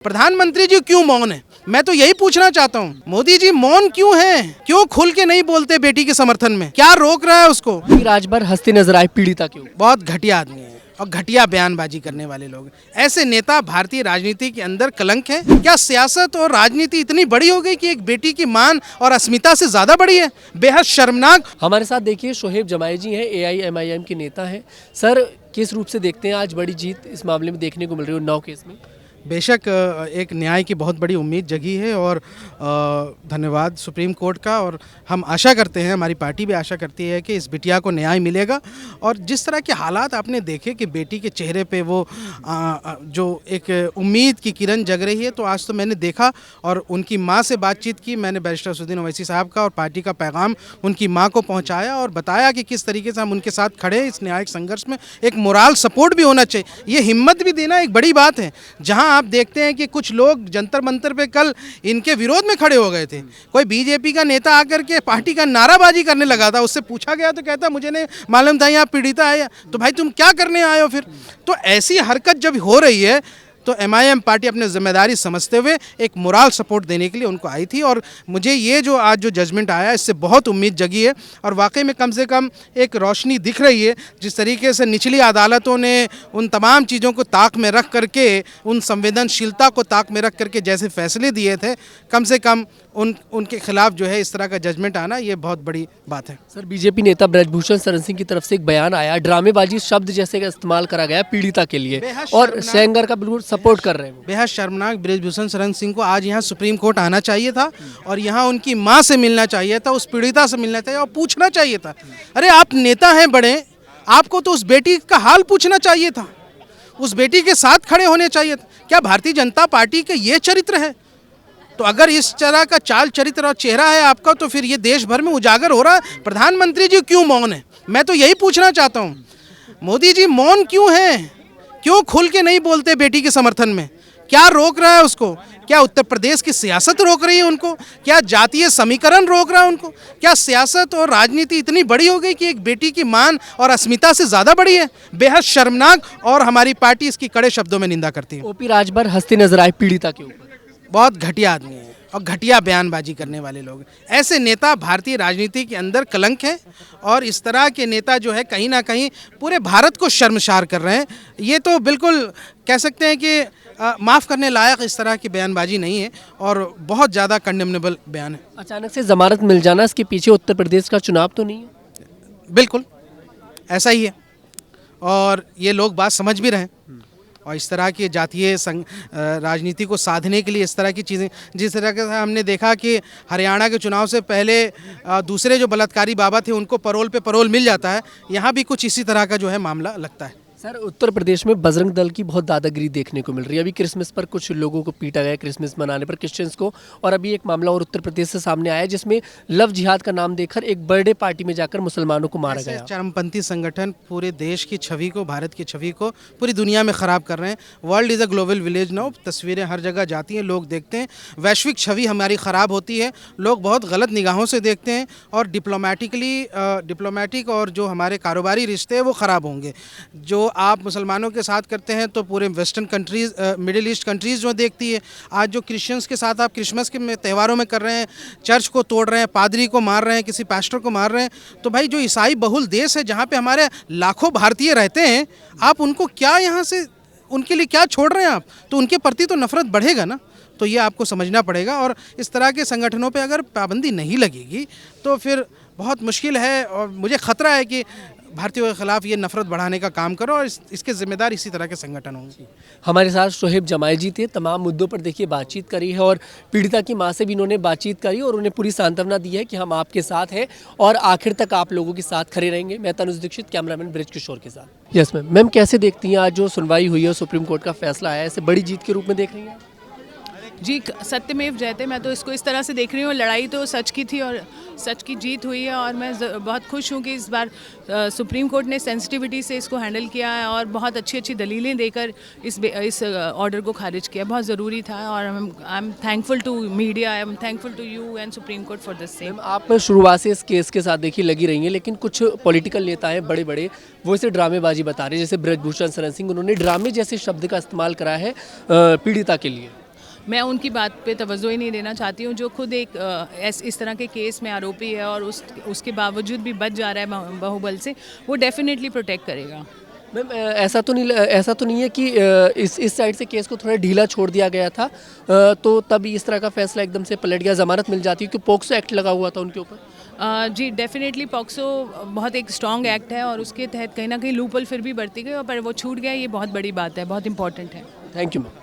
प्रधानमंत्री जी क्यों मौन है? मैं तो यही पूछना चाहता हूँ, मोदी जी मौन क्यों हैं? क्यों खुल के नहीं बोलते बेटी के समर्थन में? क्या रोक रहा है उसको? राजभर हंसते नजर आए पीड़िता क्यों? बहुत घटिया आदमी है और घटिया बयानबाजी करने वाले लोग। ऐसे नेता भारतीय राजनीति के अंदर कलंक है। क्या सियासत और राजनीति इतनी बड़ी हो गई कि एक बेटी की मान और अस्मिता से ज्यादा बड़ी है? बेहद शर्मनाक। हमारे साथ देखिए शोहेब जमाई जी हैं, AIMIM के नेता हैं। सर, किस रूप से देखते हैं आज बड़ी जीत इस मामले में देखने को मिल रही है उन्नाव केस में? बेशक एक न्याय की बहुत बड़ी उम्मीद जगी है और धन्यवाद सुप्रीम कोर्ट का। और हम आशा करते हैं, हमारी पार्टी भी आशा करती है कि इस बिटिया को न्याय मिलेगा। और जिस तरह के हालात आपने देखे कि बेटी के चेहरे पे वो जो एक उम्मीद की किरण जग रही है, तो आज तो मैंने देखा और उनकी माँ से बातचीत की। मैंने बैरिस्टर असदुद्दीन ओवैसी साहब का और पार्टी का पैगाम उनकी माँ को पहुँचाया और बताया कि किस तरीके से हम उनके साथ खड़े इस न्यायिक संघर्ष में। एक मोरल सपोर्ट भी होना चाहिए, ये हिम्मत भी देना एक बड़ी बात है। जहाँ आप देखते हैं कि कुछ लोग जंतर मंतर पे कल इनके विरोध में खड़े हो गए थे। कोई बीजेपी का नेता आकर के पार्टी का नाराबाजी करने लगा था, उससे पूछा गया तो कहता मुझे नहीं मालूम था यहाँ पीड़िता है। तो भाई तुम क्या करने आए हो फिर? तो ऐसी हरकत जब हो रही है तो MIM पार्टी अपनी जिम्मेदारी समझते हुए एक मोरल सपोर्ट देने के लिए उनको आई थी। और मुझे ये जो आज जो जजमेंट आया इससे बहुत उम्मीद जगी है और वाकई में कम से कम एक रोशनी दिख रही है। जिस तरीके से निचली अदालतों ने उन तमाम चीज़ों को ताक में रख करके, उन संवेदनशीलता को ताक में रख करके जैसे फैसले दिए थे, कम से कम उनके खिलाफ जो है इस तरह का जजमेंट आना ये बहुत बड़ी बात है। सर, बीजेपी नेता ब्रजभूषण शरण सिंह की तरफ से एक बयान आया, ड्रामेबाजी शब्द जैसे का इस्तेमाल करा गया पीड़िता के लिए और सेंगर का बिल्कुल सपोर्ट कर रहे हैं। बेहद शर्मनाक। ब्रजभूषण शरण सिंह को आज यहाँ सुप्रीम कोर्ट आना चाहिए था और यहाँ उनकी माँ से मिलना चाहिए था, उस पीड़िता से मिलना चाहिए और पूछना चाहिए था। अरे आप नेता हैं बड़े, आपको तो उस बेटी का हाल पूछना चाहिए था, उस बेटी के साथ खड़े होने चाहिए था। क्या भारतीय जनता पार्टी के ये चरित्र है? तो अगर इस तरह का चाल चरित्र और चेहरा है आपका तो फिर ये देश भर में उजागर हो रहा है। प्रधानमंत्री जी क्यों मौन है? मैं तो यही पूछना चाहता हूँ, मोदी जी मौन क्यों हैं? क्यों खुल के नहीं बोलते बेटी के समर्थन में? क्या रोक रहा है उसको? क्या उत्तर प्रदेश की सियासत रोक रही है उनको? क्या जातीय समीकरण रोक रहा है उनको? क्या सियासत और राजनीति इतनी बड़ी हो गई कि एक बेटी की मान और अस्मिता से ज़्यादा बड़ी है? बेहद शर्मनाक। और हमारी पार्टी इसकी कड़े शब्दों में निंदा करती है। OP राजभर हंसते नजर आए पीड़िता के ऊपर। बहुत घटिया आदमी है और घटिया बयानबाजी करने वाले लोग। ऐसे नेता भारतीय राजनीति के अंदर कलंक है और इस तरह के नेता जो है कहीं ना कहीं पूरे भारत को शर्मसार कर रहे हैं। ये तो बिल्कुल कह सकते हैं कि माफ़ करने लायक इस तरह की बयानबाजी नहीं है और बहुत ज़्यादा कंडेमनेबल बयान है। अचानक से जमानत मिल जाना, इसके पीछे उत्तर प्रदेश का चुनाव तो नहीं है? बिल्कुल ऐसा ही है और ये लोग बात समझ भी रहे हैं। और इस तरह की जातीय राजनीति को साधने के लिए इस तरह की चीज़ें, जिस तरह से हमने देखा कि हरियाणा के चुनाव से पहले दूसरे जो बलात्कारी बाबा थे उनको पैरोल पे पैरोल मिल जाता है, यहाँ भी कुछ इसी तरह का जो है मामला लगता है। सर, उत्तर प्रदेश में बजरंग दल की बहुत दादागिरी देखने को मिल रही है। अभी क्रिसमस पर कुछ लोगों को पीटा गया, क्रिसमस मनाने पर क्रिश्चियंस को, और अभी एक मामला और उत्तर प्रदेश से सामने आया जिसमें लव जिहाद का नाम देकर एक बर्थडे पार्टी में जाकर मुसलमानों को मारा गया। चरमपंथी संगठन पूरे देश की छवि को, भारत की छवि को पूरी दुनिया में ख़राब कर रहे हैं। World is a global village now. तस्वीरें हर जगह जाती हैं, लोग देखते हैं, वैश्विक छवि हमारी ख़राब होती है, लोग बहुत गलत निगाहों से देखते हैं और डिप्लोमेटिक और जो हमारे कारोबारी रिश्ते हैं वो ख़राब होंगे। जो आप मुसलमानों के साथ करते हैं तो पूरे western countries, middle east countries जो देखती है। आज जो क्रिश्चियंस के साथ आप क्रिसमस के त्योहारों में कर रहे हैं, चर्च को तोड़ रहे हैं, पादरी को मार रहे हैं, किसी पास्टर को मार रहे हैं, तो भाई जो ईसाई बहुल देश है जहाँ पे हमारे लाखों भारतीय रहते हैं, आप उनको क्या यहाँ से, उनके लिए क्या छोड़ रहे हैं आप? तो उनके प्रति तो नफरत बढ़ेगा ना। तो ये आपको समझना पड़ेगा और इस तरह के संगठनों पे अगर पाबंदी नहीं लगेगी तो फिर बहुत मुश्किल है। और मुझे खतरा है कि भारतीयों के खिलाफ ये नफरत बढ़ाने का काम करो और इसके जिम्मेदार इसी तरह के संगठन होंगे। हमारे साथ शोहेब जमाई जी थे, तमाम मुद्दों पर देखिए बातचीत करी है और पीड़िता की मां से भी इन्होंने बातचीत करी और उन्हें पूरी सांत्वना दी है कि हम आपके साथ हैं और आखिर तक आप लोगों के साथ खड़े रहेंगे। मैं तनुज दीक्षित, कैमरामैन ब्रिज किशोर के साथ। Yes ma'am. मैम, कैसे देखती हैं आज जो सुनवाई हुई है, सुप्रीम कोर्ट का फैसला आया है, इसे बड़ी जीत के रूप में देख रही हैं? जी, सत्यमेव जयते। मैं तो इसको इस तरह से देख रही हूँ, लड़ाई तो सच की थी और सच की जीत हुई है और मैं बहुत खुश हूँ कि इस बार सुप्रीम कोर्ट ने सेंसिटिविटी से इसको हैंडल किया है और बहुत अच्छी अच्छी दलीलें देकर इस ऑर्डर को खारिज किया। बहुत ज़रूरी था और I am thankful to media, I am thankful to you and Supreme Court for this same. आप शुरुआत से इस केस के साथ देखिए लगी रही हैं, लेकिन कुछ पॉलिटिकल नेता हैं बड़े बड़े, वो इसे ड्रामेबाजी बता रहे हैं। जैसे ब्रजभूषण शरण सिंह, उन्होंने ड्रामे जैसे शब्द का इस्तेमाल करा है पीड़िता के लिए। मैं उनकी बात पे तवज्जो ही नहीं देना चाहती हूँ। जो खुद एक इस तरह के केस में आरोपी है और उसके बावजूद भी बच जा रहा है बाहुबल से, वो डेफिनेटली प्रोटेक्ट करेगा। मैम ऐसा तो नहीं है कि इस साइड से केस को थोड़ा ढीला छोड़ दिया गया था, तो तभी इस तरह का फैसला एकदम से पलट गया, ज़मानत मिल जाती है, क्योंकि पोक्सो एक्ट लगा हुआ था उनके ऊपर। जी डेफिनेटली पॉक्सो बहुत एक स्ट्रॉन्ग एक्ट है और उसके तहत कहीं ना कहीं लूपहोल फिर भी बढ़ती गई और पर वो छूट गया, ये बहुत बड़ी बात है, बहुत इंपॉर्टेंट है। Thank you ma'am.